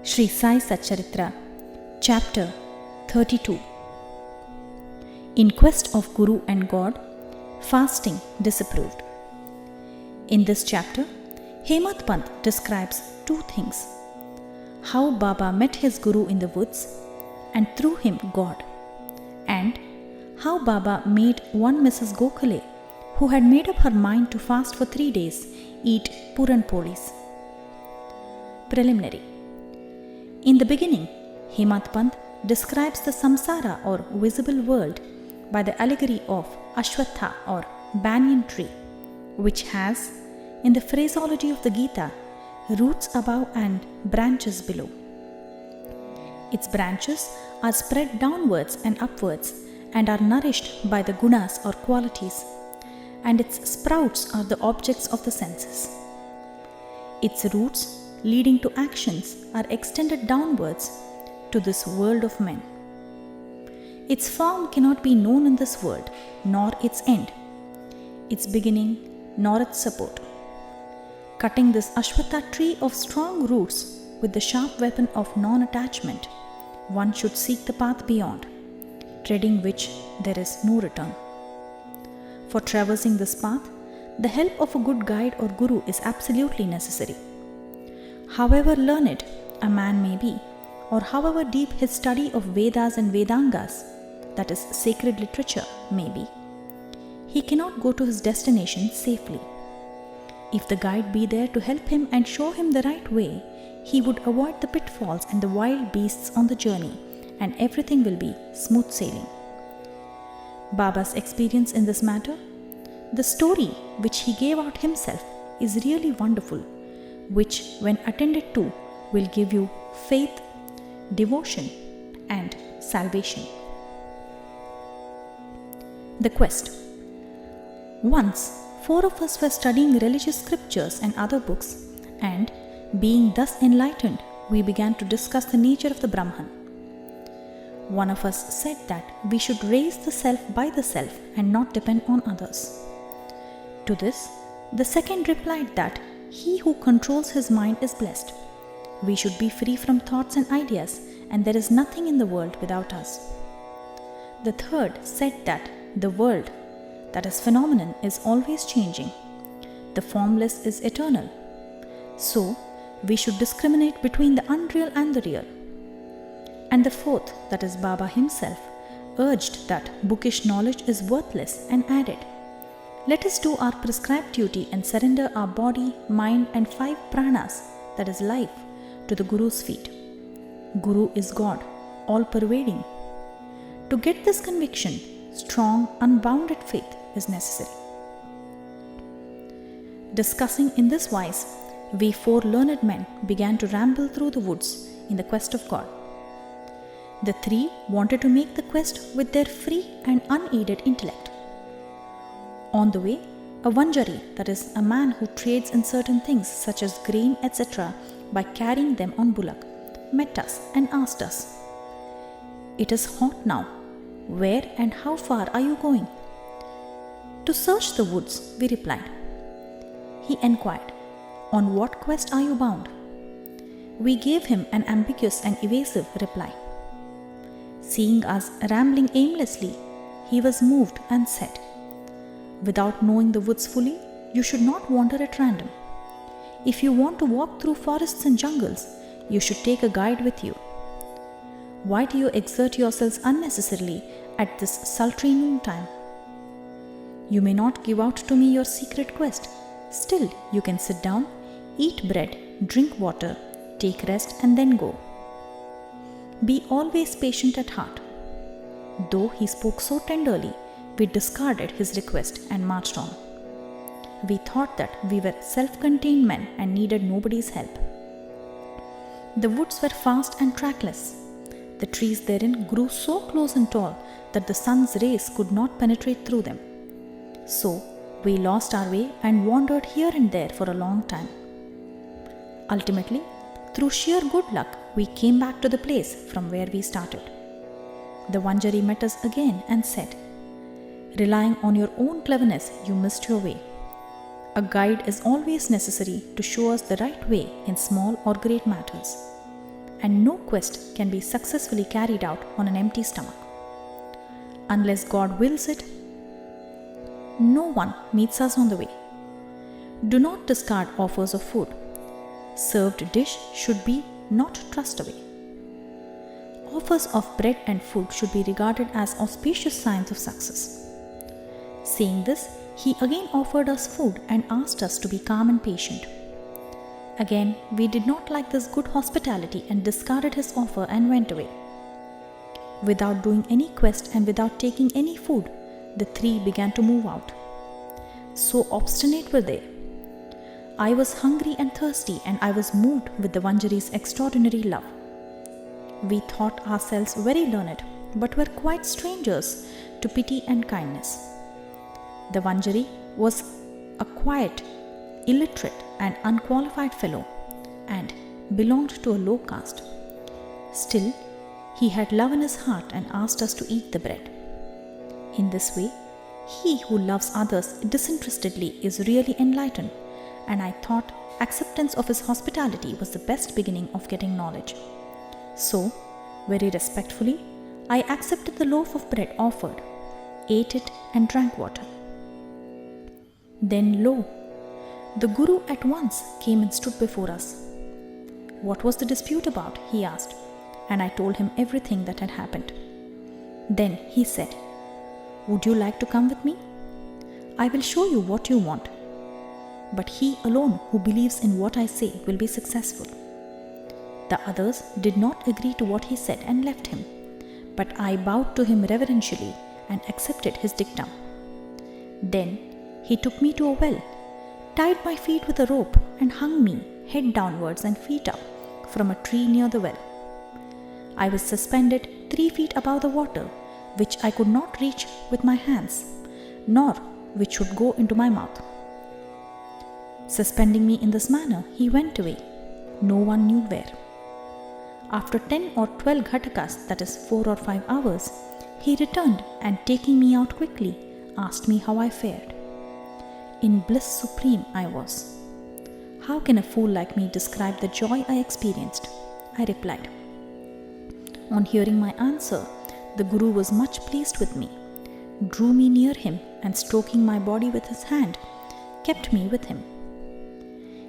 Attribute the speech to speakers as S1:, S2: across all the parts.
S1: Shri Sai Satcharitra, Chapter 32. In Quest of Guru and God, Fasting Disapproved. In this chapter, Hemant Pant describes two things: how Baba met his Guru in the woods and through him God, and how Baba made one Mrs. Gokhale, who had made up her mind to fast for 3 days, eat Puran Polis. Preliminary. In the beginning, Hemant Pant describes the samsara or visible world by the allegory of Ashwatha or banyan tree, which has, in the phraseology of the Gita, roots above and branches below. Its branches are spread downwards and upwards and are nourished by the gunas or qualities, and its sprouts are the objects of the senses. Its roots, leading to actions, are extended downwards to this world of men. Its form cannot be known in this world, nor its end, its beginning, nor its support. Cutting this Ashwatha tree of strong roots with the sharp weapon of non-attachment, one should seek the path beyond, treading which there is no return. For traversing this path, the help of a good guide or guru is absolutely necessary. However learned a man may be, or however deep his study of Vedas and Vedangas, that is sacred literature, may be, he cannot go to his destination safely. If the guide be there to help him and show him the right way, he would avoid the pitfalls and the wild beasts on the journey, and everything will be smooth sailing. Baba's experience in this matter, the story which he gave out himself, is really wonderful, which, when attended to, will give you faith, devotion, and salvation. The quest. Once, 4 of us were studying religious scriptures and other books, and, being thus enlightened, we began to discuss the nature of the Brahman. One of us said that we should raise the self by the self and not depend on others. To this, the second replied that he who controls his mind is blessed. We should be free from thoughts and ideas, and there is nothing in the world without us. The third said that the world, that is phenomenon, is always changing. The formless is eternal. So, we should discriminate between the unreal and the real. And the fourth, that is Baba himself, urged that bookish knowledge is worthless and added, let us do our prescribed duty and surrender our body, mind and 5 pranas, that is life, to the Guru's feet. Guru is God, all-pervading. To get this conviction, strong, unbounded faith is necessary. Discussing in this wise, we 4 learned men began to ramble through the woods in the quest of God. The 3 wanted to make the quest with their free and unaided intellect. On the way, a Vanjari, that is a man who trades in certain things such as grain, etc., by carrying them on bullock, met us and asked us, "It is hot now. Where and how far are you going?" "To search the woods," we replied. He enquired, "On what quest are you bound?" We gave him an ambiguous and evasive reply. Seeing us rambling aimlessly, he was moved and said, "Without knowing the woods fully, you should not wander at random. If you want to walk through forests and jungles, you should take a guide with you. Why do you exert yourselves unnecessarily at this sultry noontime? You may not give out to me your secret quest. Still, you can sit down, eat bread, drink water, take rest and then go. Be always patient at heart." Though he spoke so tenderly, we discarded his request and marched on. We thought that we were self-contained men and needed nobody's help. The woods were vast and trackless. The trees therein grew so close and tall that the sun's rays could not penetrate through them. So, we lost our way and wandered here and there for a long time. Ultimately, through sheer good luck, we came back to the place from where we started. The Vanjari met us again and said, "Relying on your own cleverness, you missed your way. A guide is always necessary to show us the right way in small or great matters. and no quest can be successfully carried out on an empty stomach. Unless God wills it, no one meets us on the way. Do not discard offers of food. Served dish should be not thrust away. Offers of bread and food should be regarded as auspicious signs of success. Saying this, he again offered us food and asked us to be calm and patient. Again, we did not like this good hospitality and discarded his offer and went away. Without doing any quest and without taking any food, the three began to move out. So obstinate were they. I was hungry and thirsty, and I was moved with the Vanjari's extraordinary love. We thought ourselves very learned, but were quite strangers to pity and kindness. The Vanjari was a quiet, illiterate and unqualified fellow, and belonged to a low caste. Still, he had love in his heart and asked us to eat the bread. In this way, he who loves others disinterestedly is really enlightened, and I thought acceptance of his hospitality was the best beginning of getting knowledge. So, very respectfully, I accepted the loaf of bread offered, ate it and drank water. Then lo, the Guru at once came and stood before us. What was the dispute about? He asked, and I told him everything that had happened. Then he said, "Would you like to come with me? I will show you what you want. But he alone who believes in what I say will be successful." The others did not agree to what he said and left him, but I bowed to him reverentially and accepted his dictum. Then he took me to a well, tied my feet with a rope and hung me, head downwards and feet up, from a tree near the well. I was suspended 3 feet above the water, which I could not reach with my hands, nor which would go into my mouth. Suspending me in this manner, he went away, no one knew where. After 10 or 12 ghatakas, that is 4 or 5 hours, he returned and taking me out quickly, asked me how I fared. In bliss supreme I was. How can a fool like me describe the joy I experienced? I replied. On hearing my answer, the Guru was much pleased with me, drew me near him and stroking my body with his hand, kept me with him.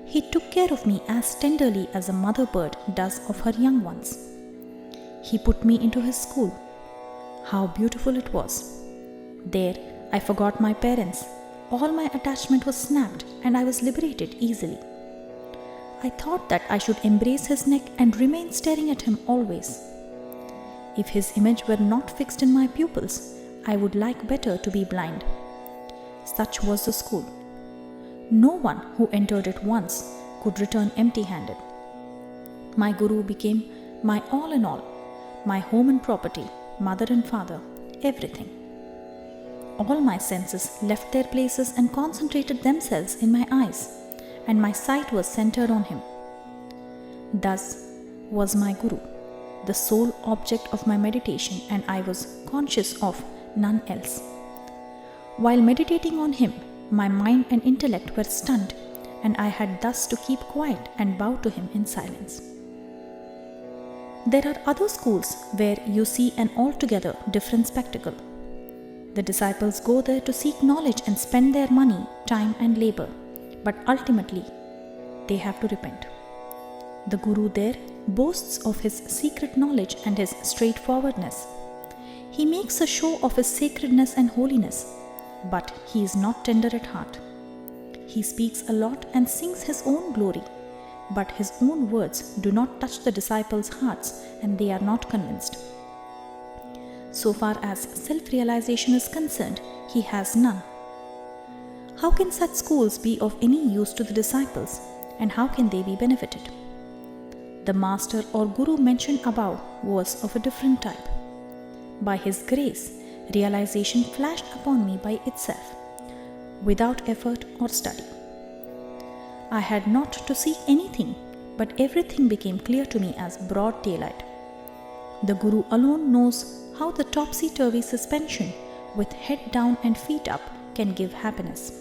S1: He took care of me as tenderly as a mother bird does of her young ones. He put me into his school. How beautiful it was! There I forgot my parents. All my attachment was snapped and I was liberated easily. I thought that I should embrace his neck and remain staring at him always. If his image were not fixed in my pupils, I would like better to be blind. Such was the school. No one who entered it once could return empty-handed. My Guru became my all in all, my home and property, mother and father, everything. All my senses left their places and concentrated themselves in my eyes, and my sight was centered on him. Thus was my Guru the sole object of my meditation, and I was conscious of none else. While meditating on him, my mind and intellect were stunned, and I had thus to keep quiet and bow to him in silence. There are other schools where you see an altogether different spectacle. The disciples go there to seek knowledge and spend their money, time and labor, but ultimately they have to repent. The Guru there boasts of his secret knowledge and his straightforwardness. He makes a show of his sacredness and holiness, but he is not tender at heart. He speaks a lot and sings his own glory, but his own words do not touch the disciples' hearts and they are not convinced. So far as self-realization is concerned, he has none. How can such schools be of any use to the disciples, and how can they be benefited? The master or Guru mentioned above was of a different type. By his grace, realization flashed upon me by itself, without effort or study. I had not to seek anything, but everything became clear to me as broad daylight. The Guru alone knows how the topsy-turvy suspension with head down and feet up can give happiness.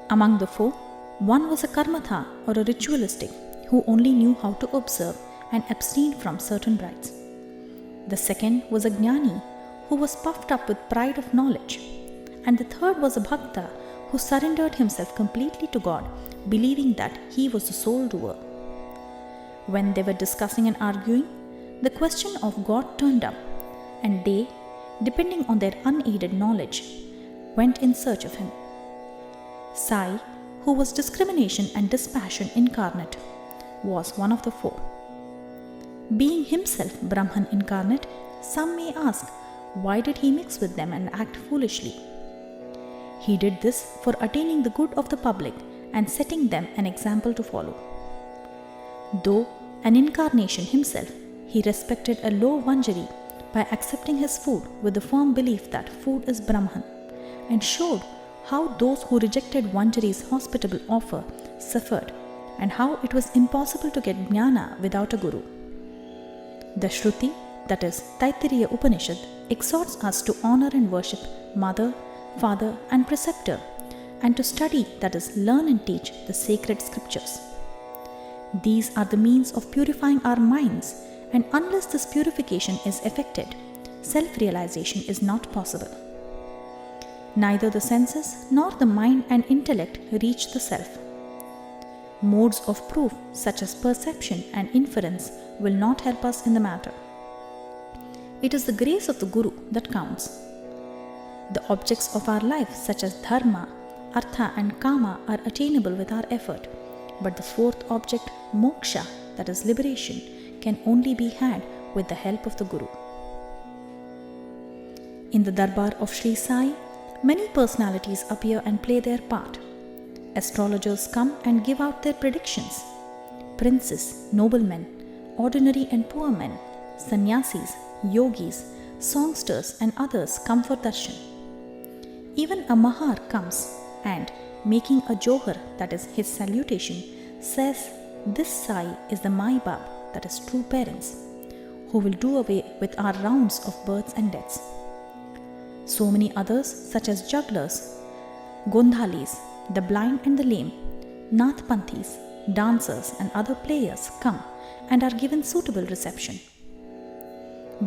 S1: Among the four, one was a karmatha or a ritualistic, who only knew how to observe and abstain from certain rites. The second was a Jnani, who was puffed up with pride of knowledge. And the third was a Bhakta, who surrendered himself completely to God, believing that he was the sole doer. When they were discussing and arguing, the question of God turned up, and they, depending on their unaided knowledge, went in search of him. Sai, who was discrimination and dispassion incarnate, was one of the four. Being himself Brahman incarnate, some may ask, why did he mix with them and act foolishly? He did this for attaining the good of the public and setting them an example to follow. Though an incarnation himself, he respected a low Vanjari by accepting his food with the firm belief that food is Brahman, and showed how those who rejected Vanjari's hospitable offer suffered, and how it was impossible to get jnana without a guru. The Shruti, that is Taittiriya Upanishad, exhorts us to honor and worship mother, father and preceptor, and to study, that is learn and teach, the sacred scriptures. These are the means of purifying our minds, and unless this purification is effected, self-realization is not possible. Neither the senses nor the mind and intellect reach the self. Modes of proof such as perception and inference will not help us in the matter. It is the grace of the Guru that counts. The objects of our life such as dharma, artha and kama are attainable with our effort, but the fourth object, moksha, that is liberation, can only be had with the help of the Guru. In the darbar of Shri Sai, many personalities appear and play their part. Astrologers come and give out their predictions. Princes, noblemen, ordinary and poor men, sannyasis, yogis, songsters and others come for darshan. Even a mahar comes and, making a johar, that is his salutation, says, "This Sai is the Mai Bab, that is true parents, who will do away with our rounds of births and deaths." So many others, such as jugglers, gondhalis, the blind and the lame, nathpanthis, dancers and other players come and are given suitable reception.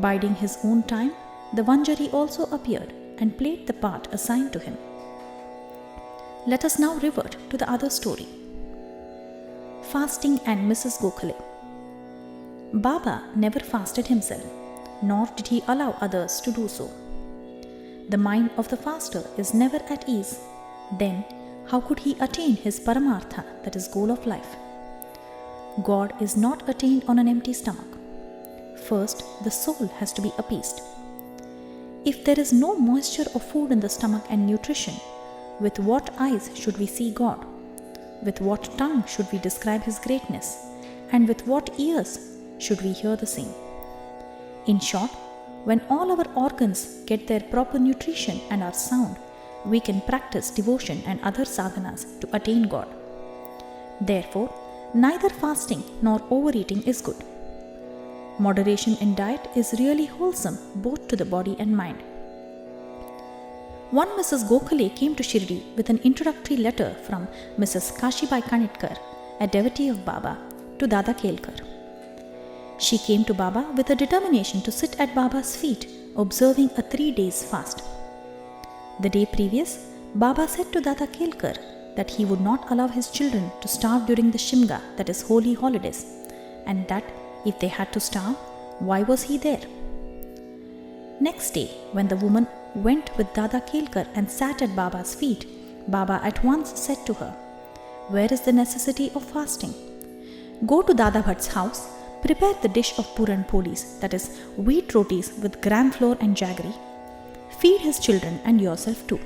S1: Biding his own time, the Vanjari also appeared and played the part assigned to him. Let us now revert to the other story. Fasting and Mrs. Gokhale. Baba never fasted himself, nor did he allow others to do so. The mind of the faster is never at ease. Then, how could he attain his paramartha, that is goal of life? God is not attained on an empty stomach. First, the soul has to be appeased. If there is no moisture of food in the stomach and nutrition, with what eyes should we see God? With what tongue should we describe His greatness? And with what ears should we hear the same? In short, when all our organs get their proper nutrition and are sound, we can practice devotion and other sadhanas to attain God. Therefore, neither fasting nor overeating is good. Moderation in diet is really wholesome both to the body and mind. One Mrs. Gokhale came to Shirdi with an introductory letter from Mrs. Kashibai Kanitkar, a devotee of Baba, to Dada Kelkar. She came to Baba with a determination to sit at Baba's feet, observing a 3 days fast. The day previous, Baba said to Dada Kelkar that he would not allow his children to starve during the Shimga, that is holy holidays, and that if they had to starve, why was he there? Next day, when the woman went with Dada Kelkar and sat at Baba's feet, Baba at once said to her, "Where is the necessity of fasting? Go to Dada Bhatt's house, prepare the dish of puran polis, that is wheat rotis with gram flour and jaggery. Feed his children and yourself too."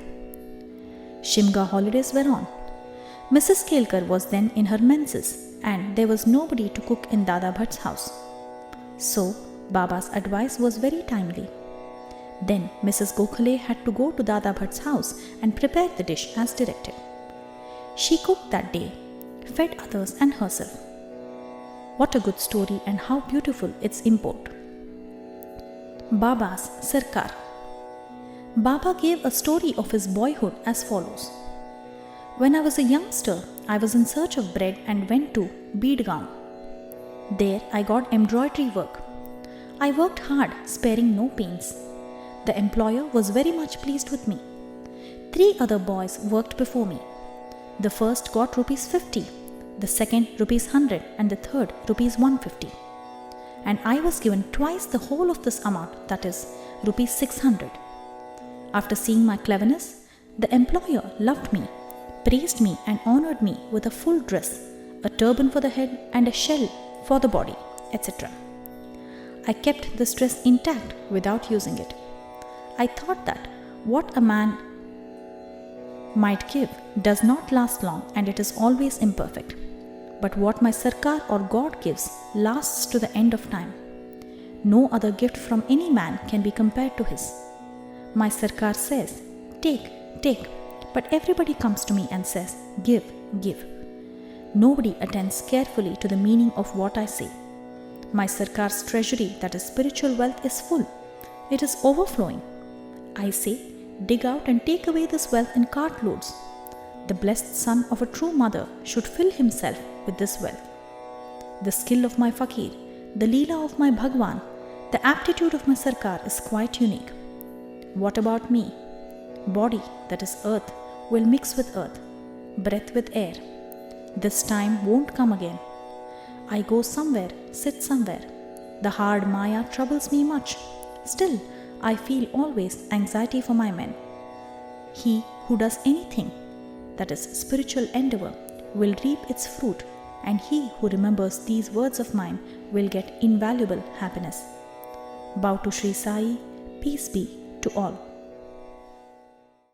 S1: Shimga holidays were on. Mrs. Kelkar was then in her menses, and there was nobody to cook in Dada Bhatt's house. So, Baba's advice was very timely. Then Mrs. Gokhale had to go to Dada Bhatt's house and prepare the dish as directed. She cooked that day, fed others and herself. What a good story and how beautiful its import. Baba's Sarkar. Baba gave a story of his boyhood as follows. When I was a youngster, I was in search of bread and went to Beedgaon, There I got embroidery work. I worked hard, sparing no pains. The employer was very much pleased with me. 3 other boys worked before me. The first got rupees 50, the second rupees 100, and the third rupees 150. And I was given twice the whole of this amount, that is, rupees 600. After seeing my cleverness, the employer loved me, praised me, and honored me with a full dress, a turban for the head, and a shell for the body, etc. I kept this dress intact without using it. I thought that what a man might give does not last long, and it is always imperfect. But what my Sarkar or God gives lasts to the end of time. No other gift from any man can be compared to his. My Sarkar says, "Take, take," but everybody comes to me and says, "Give, give." Nobody attends carefully to the meaning of what I say. My Sarkar's treasury, that is spiritual wealth, is full. It is overflowing. I say, dig out and take away this wealth in cartloads. The blessed son of a true mother should fill himself with this wealth. The skill of my fakir, the leela of my Bhagwan, the aptitude of my Sarkar is quite unique. What about me? Body, that is earth, will mix with earth, breath with air. This time won't come again. I go somewhere, sit somewhere. The hard Maya troubles me much. Still, I feel always anxiety for my men. He who does anything, that is spiritual endeavor, will reap its fruit, and he who remembers these words of mine will get invaluable happiness. Bow to Shri Sai, peace be to all.